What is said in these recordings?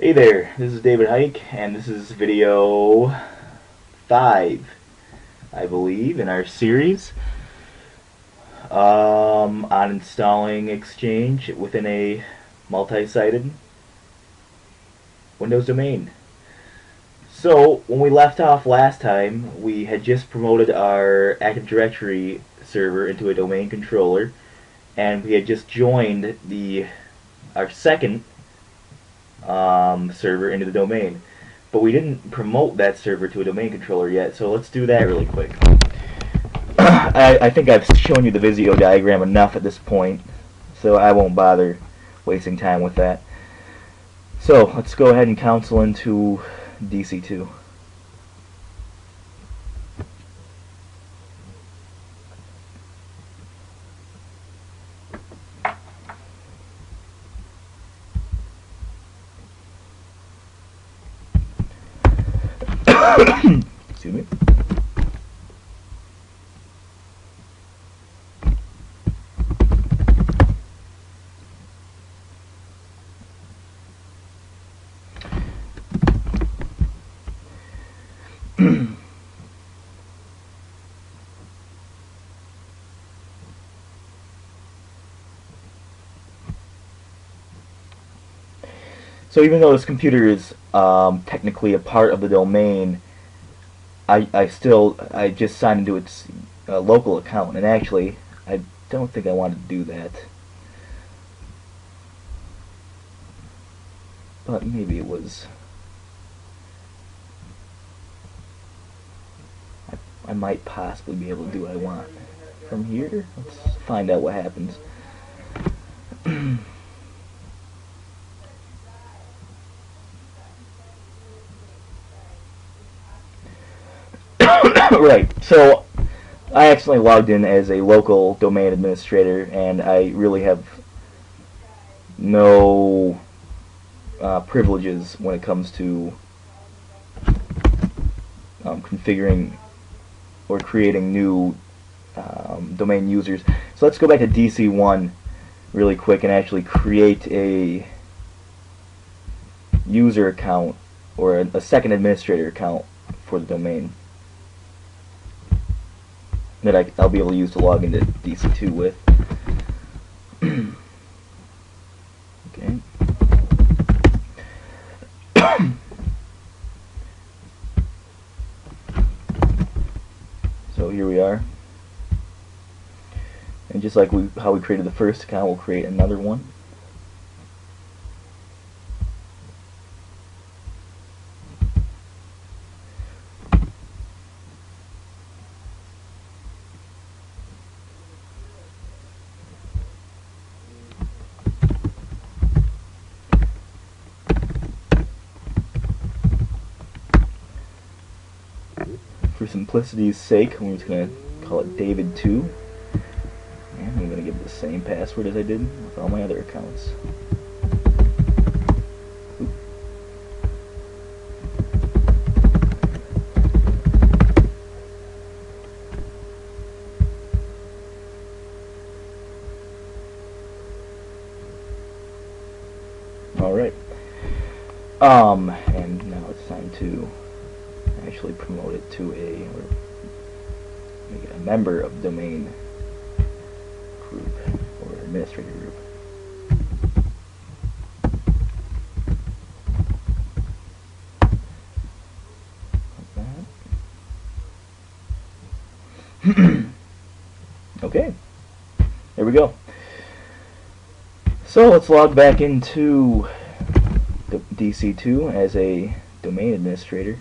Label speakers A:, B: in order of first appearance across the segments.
A: Hey there, this is Vid5, and this is video 5, I believe, in our series on installing Exchange within a multi-sided Windows domain. So, when we left off last time, we had just promoted our Active Directory server into a domain controller, and we had just joined our second server into the domain. But we didn't promote that server to a domain controller yet, so let's do that really quick. I think I've shown you the Visio diagram enough at this point, so I won't bother wasting time with that. So let's go ahead and console into DC2. Excuse me. So even though this computer is technically a part of the domain, I just signed into its local account, and actually I don't think I want to do that, but maybe it was. I might possibly be able to do what I want from here. Let's find out what happens. Right, so I accidentally logged in as a local domain administrator, and I really have no privileges when it comes to configuring or creating new domain users. So let's go back to DC1 really quick and actually create a user account or a second administrator account for the domain that I'll be able to use to log into DC2 with. Okay. So here we are. And just like how we created the first account, we'll create another one. For simplicity's sake, we're just going to call it David2. And I'm going to give it the same password as I did with all my other accounts. Alright. And now it's time to actually promote it to or make it a member of domain group or administrator group. Like that. Okay, there we go. So let's log back into DC2 as a domain administrator.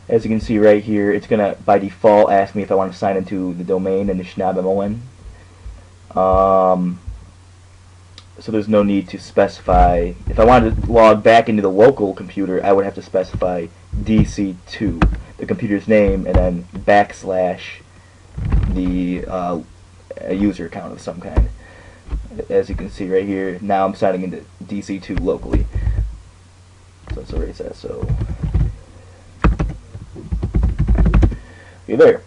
A: As you can see right here, it's going to, by default, ask me if I want to sign into the domain and the schnob-mon. So there's no need to specify. If I wanted to log back into the local computer, I would have to specify DC2. the computer's name and then backslash the a user account of some kind. As you can see right here, now I'm signing into DC2 locally. So let's erase that. So okay, there.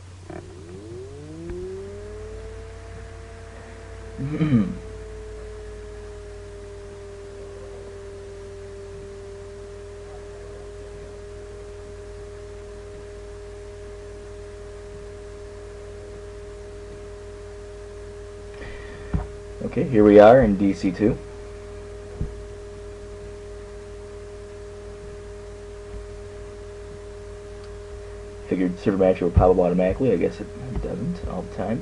A: Okay, here we are in DC2. Figured server manager would pop up automatically. I guess it doesn't all the time.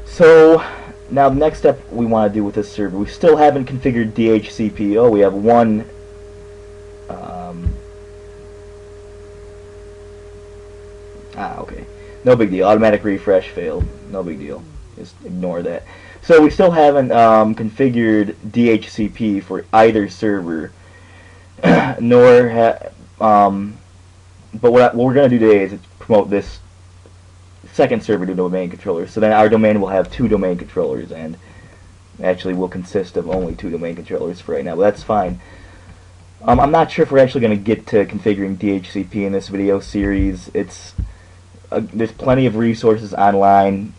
A: So now the next step we want to do with this server, we still haven't configured DHCP. Oh, we have one okay. No big deal. Automatic refresh failed. No big deal. Just ignore that. So we still haven't configured DHCP for either server, nor but what we're going to do today is promote this second server to domain controllers. So then our domain will have 2 domain controllers, and actually will consist of only 2 domain controllers for right now, but that's fine. I'm not sure if we're actually going to get to configuring DHCP in this video series. It's there's plenty of resources online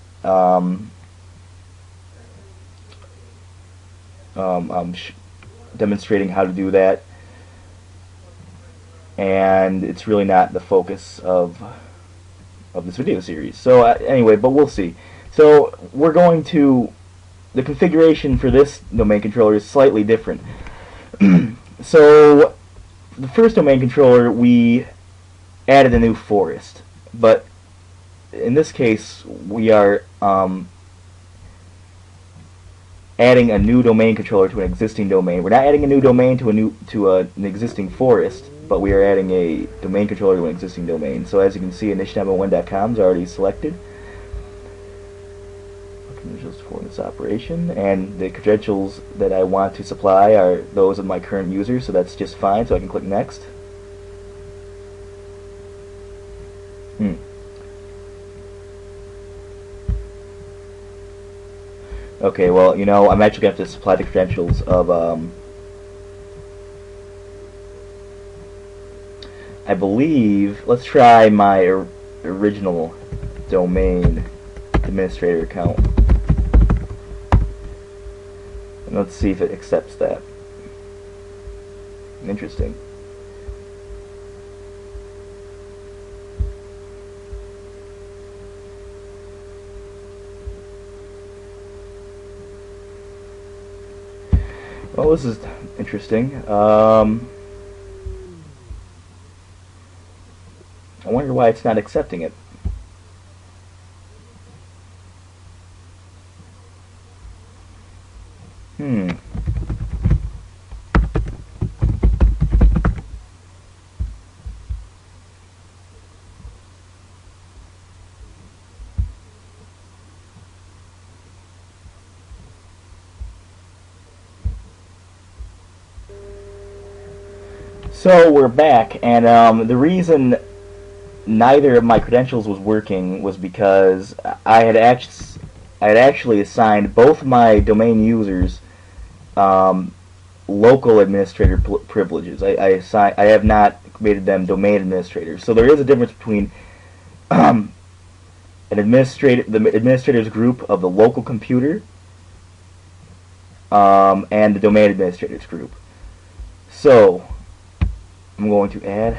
A: demonstrating how to do that, and it's really not the focus of this video series. So anyway, but we'll see. So we're going to, the configuration for this domain controller is slightly different. So the first domain controller, we added a new forest, but in this case we are adding a new domain controller to an existing domain. We're not adding a new domain to an existing forest, but we are adding a domain controller to an existing domain. So as you can see, initiative1.com is already selected. Credentials for this operation, and the credentials that I want to supply are those of my current user, so that's just fine. So I can click next. Okay, well, you know, I'm actually going to have to supply the credentials of, I believe, let's try my original domain administrator account. And let's see if it accepts that. Interesting. Well, this is interesting. I wonder why it's not accepting it. So we're back, and the reason neither of my credentials was working was because I had actually assigned both my domain users local administrator privileges. I have not made them domain administrators. So there is a difference between the administrators group of the local computer and the domain administrators group. So I'm going to add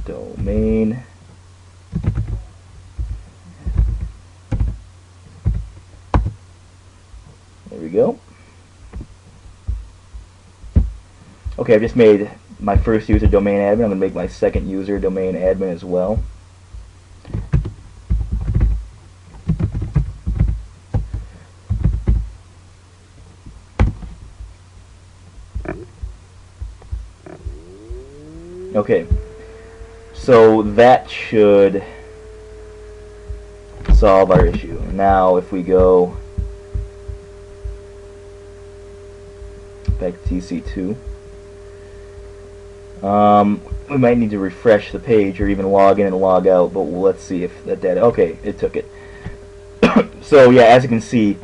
A: domain there we go. Okay, I've just made my first user domain admin. I'm going to make my second user domain admin as well. Okay, so that should solve our issue. Now if we go back to TC2, We might need to refresh the page or even log in and log out, but let's see if that data... Okay, it took it. So yeah, as you can see,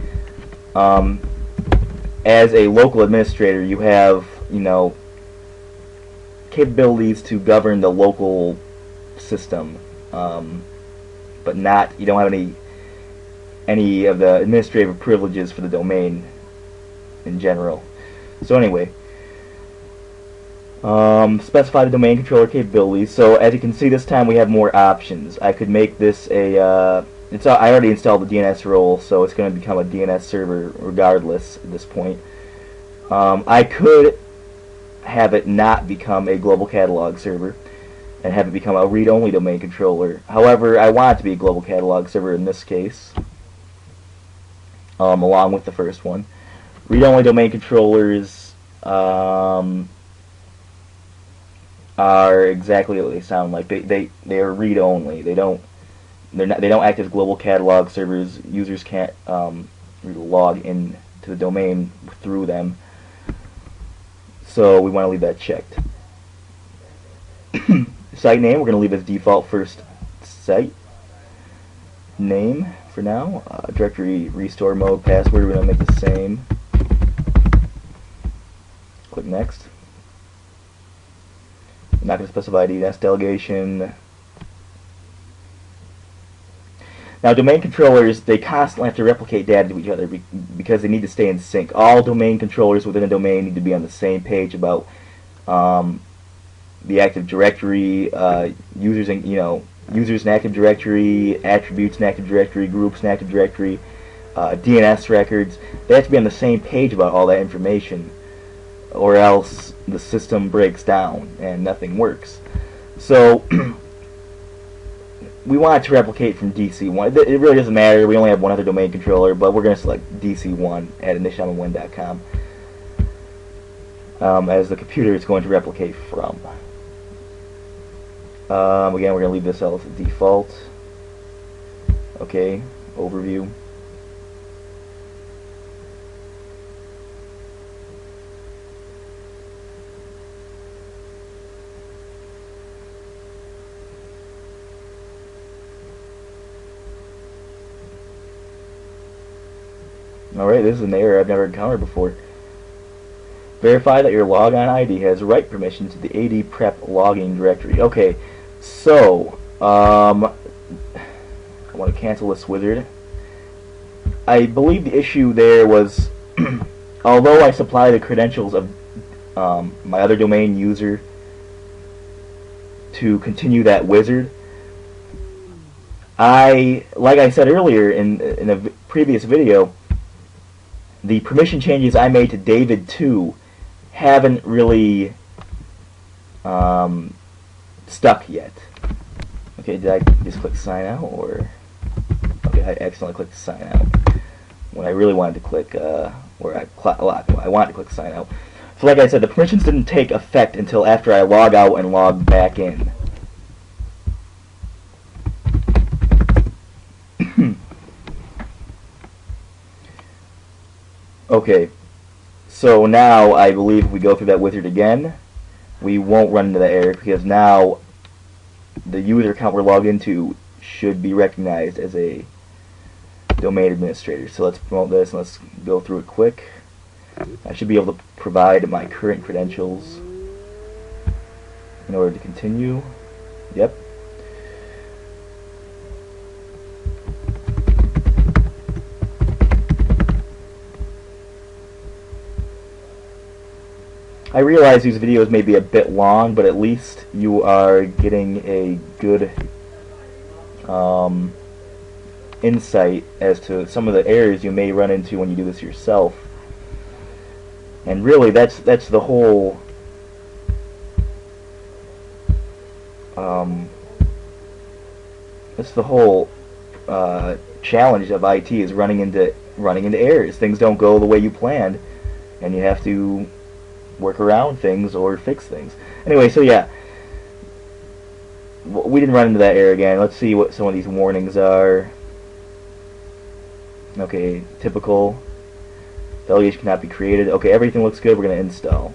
A: as a local administrator, you have, you know, capabilities to govern the local system, but not, you don't have any of the administrative privileges for the domain in general. So anyway, specify the domain controller capabilities. So as you can see, this time we have more options. I could make this a I already installed the DNS role, so it's going to become a DNS server regardless at this point. I could have it not become a global catalog server and have it become a read-only domain controller. However, I want it to be a global catalog server in this case, along with the first one. Read-only domain controllers are exactly what they sound like. They are read-only. They don't act as global catalog servers. Users can't log in to the domain through them. So we want to leave that checked. Site name, we're going to leave as default first site name for now. Directory restore mode, password, we're going to make the same. Click next. I'm not going to specify DNS delegation. Now, domain controllers, they constantly have to replicate data to each other because they need to stay in sync. All domain controllers within a domain need to be on the same page about the Active Directory, users in Active Directory, attributes in Active Directory, groups in Active Directory, DNS records. They have to be on the same page about all that information, or else the system breaks down and nothing works. So we want it to replicate from DC1. It really doesn't matter. We only have one other domain controller, but we're going to select DC1 at initialwin.com as the computer it's going to replicate from. Again, we're going to leave this as default. Okay, overview. Alright, this is an error I've never encountered before. Verify that your logon ID has write permission to the AD prep logging directory. Okay, so I want to cancel this wizard. I believe the issue there was although I supply the credentials of my other domain user to continue that wizard, like I said earlier in a previous video, the permission changes I made to Vid5 haven't really stuck yet. Okay, did I just click sign out, or okay, I accidentally clicked sign out when I really wanted to click I wanted to click sign out. So like I said, the permissions didn't take effect until after I log out and log back in. Okay, so now I believe if we go through that wizard again, we won't run into that error because now the user account we're logged into should be recognized as a domain administrator. So let's promote this and let's go through it quick. I should be able to provide my current credentials in order to continue. Yep. I realize these videos may be a bit long, but at least you are getting a good insight as to some of the errors you may run into when you do this yourself. And really, that's the whole challenge of IT, is running into errors. Things don't go the way you planned, and you have to work around things or fix things. Anyway, so yeah, we didn't run into that error again. Let's see what some of these warnings are. Okay, typical. Delegation cannot be created. Okay, everything looks good. We're going to install.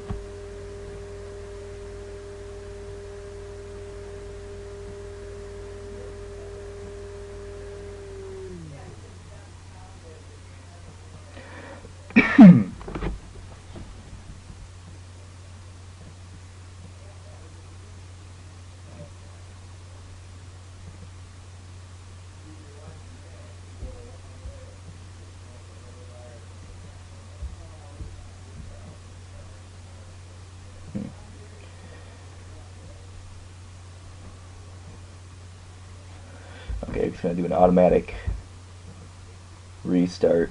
A: Okay, it's going to do an automatic restart.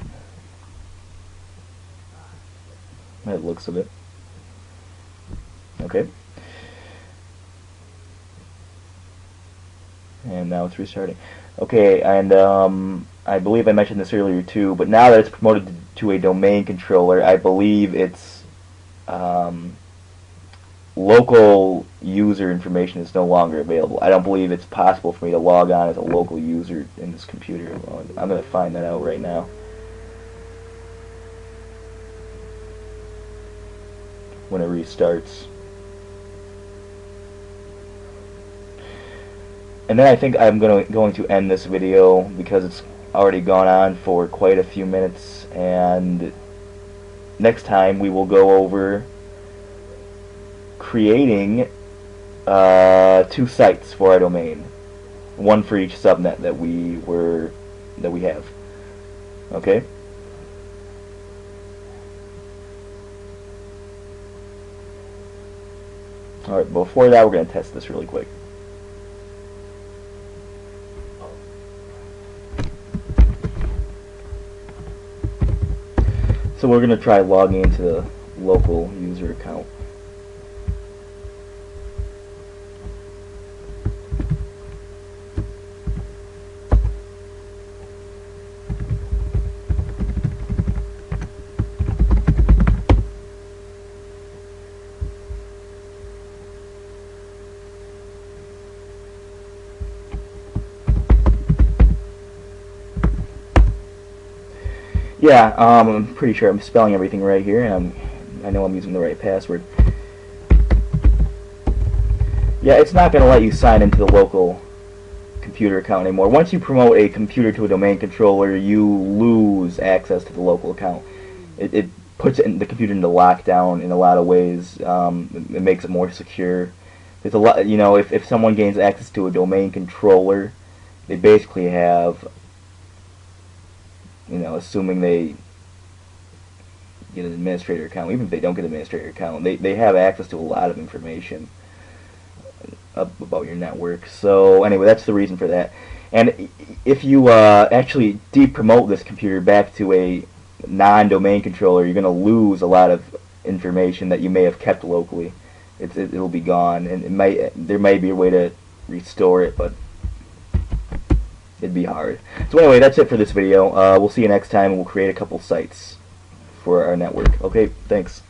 A: That looks of it. Okay. And now it's restarting. Okay, and I believe I mentioned this earlier too, but now that it's promoted to a domain controller, I believe it's local user information is no longer available. I don't believe it's possible for me to log on as a local user in this computer. Well, I'm going to find that out right now. When it restarts. And then I think I'm going to end this video because it's already gone on for quite a few minutes, and next time we will go over creating 2 sites for our domain, one for each subnet that we have. Okay. All right. Before that, we're going to test this really quick. So we're going to try logging into the local user account. Yeah, I'm pretty sure I'm spelling everything right here, and I know I'm using the right password. Yeah, it's not going to let you sign into the local computer account anymore. Once you promote a computer to a domain controller, you lose access to the local account. It puts the computer into lockdown in a lot of ways. It makes it more secure. There's a lot, if someone gains access to a domain controller, they basically have, assuming they get an administrator account, even if they don't get an administrator account, they have access to a lot of information about your network. So anyway, that's the reason for that. And if you actually depromote this computer back to a non-domain controller, you're going to lose a lot of information that you may have kept locally. It'll be gone, and there may be a way to restore it, but it'd be hard. So anyway, that's it for this video. We'll see you next time, and we'll create a couple sites for our network. Okay, thanks.